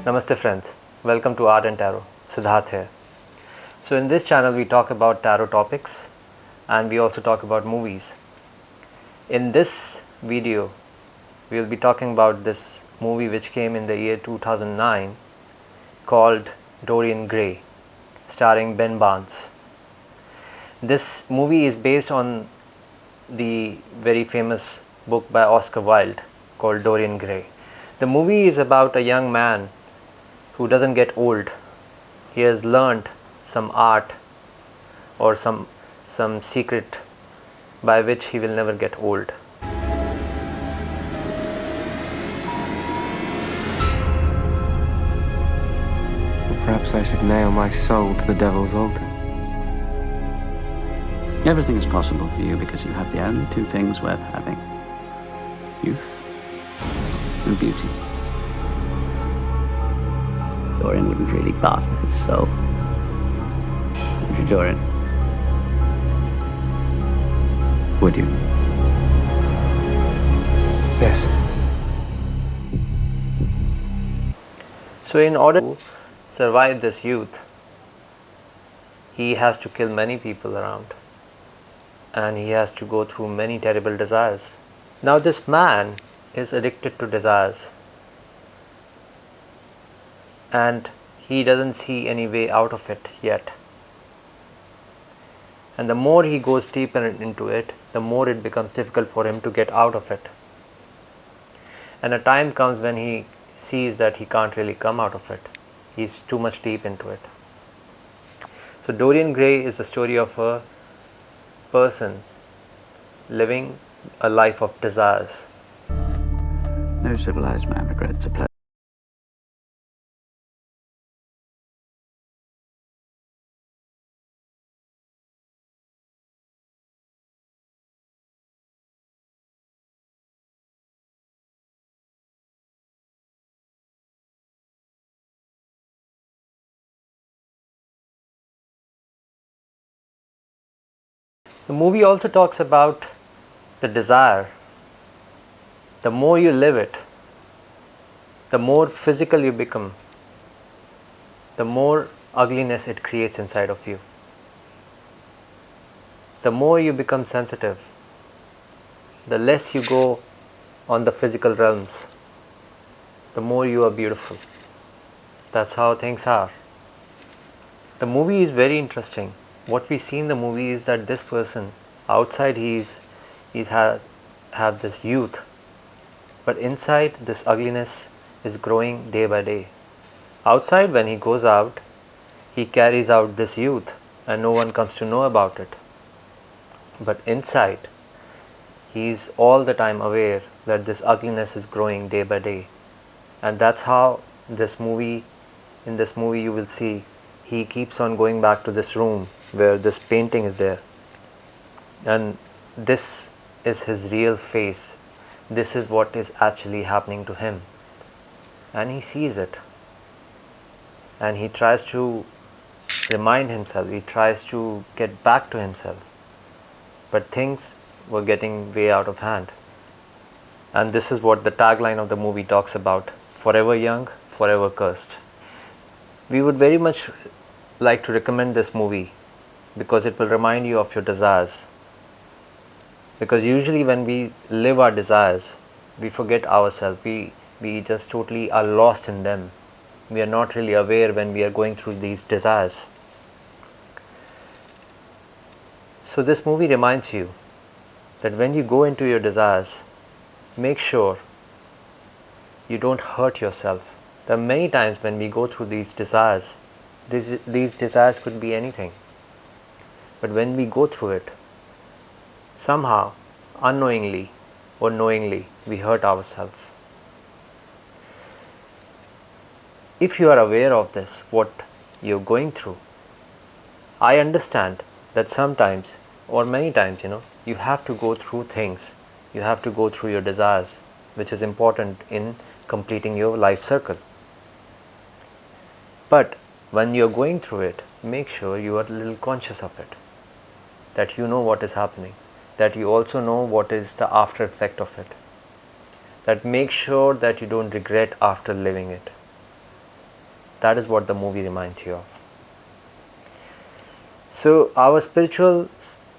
Namaste friends, welcome to Art and Tarot, Siddhartha here. So in this channel we talk about tarot topics and we also talk about movies. In this video we will be talking about this movie which came in the year 2009 called Dorian Gray, starring Ben Barnes. This movie is based on the very famous book by Oscar Wilde called Dorian Gray. The movie is about a young man who doesn't get old. He has learned some art or some secret by which he will never get old. Perhaps I should nail my soul to the devil's altar. Everything is possible for you because you have the only two things worth having: youth and beauty. Dorian wouldn't really part with his soul. Would you, Dorian? Would you? Yes. So in order to survive this youth, he has to kill many people around and he has to go through many terrible desires. Now this man is addicted to desires and he doesn't see any way out of it yet. And the more he goes deeper into it, the more it becomes difficult for him to get out of it. And a time comes when he sees that he can't really come out of it. He's too much deep into it. So Dorian Gray is the story of a person living a life of desires. No civilized man regrets a pleasure. The movie also talks about the desire. The more you live it, the more physical you become, the more ugliness it creates inside of you. The more you become sensitive, the less you go on the physical realms, the more you are beautiful. That's how things are. The movie is very interesting. What we see in the movie is that this person, outside he's have this youth, but inside this ugliness is growing day by day. Outside, when he goes out, he carries out this youth and no one comes to know about it. But inside, he's all the time aware that this ugliness is growing day by day. And that's how in this movie you will see he keeps on going back to this room where this painting is there. And this is his real face. This is what is actually happening to him. And he sees it. And he tries to remind himself, he tries to get back to himself. But things were getting way out of hand. And this is what the tagline of the movie talks about: forever young, forever cursed. We would very much like to recommend this movie because it will remind you of your desires. Because usually when we live our desires, we forget ourselves. We just totally are lost in them. We are not really aware when we are going through these desires. So this movie reminds you that when you go into your desires, make sure you don't hurt yourself. There are many times when we go through these desires, these desires could be anything. But when we go through it, somehow, unknowingly or knowingly, we hurt ourselves. If you are aware of this, what you're going through, I understand that sometimes or many times, you have to go through things. You have to go through your desires, which is important in completing your life circle. But when you're going through it, make sure you are a little conscious of it, that you know what is happening, that you also know what is the after effect of it, that make sure that you don't regret after living it. That is what the movie reminds you of. So our spiritual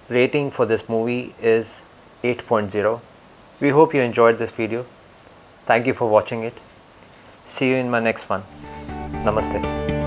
rating for this movie is 8.0. We hope you enjoyed this video. Thank you for watching it. See you in my next one. Namaste.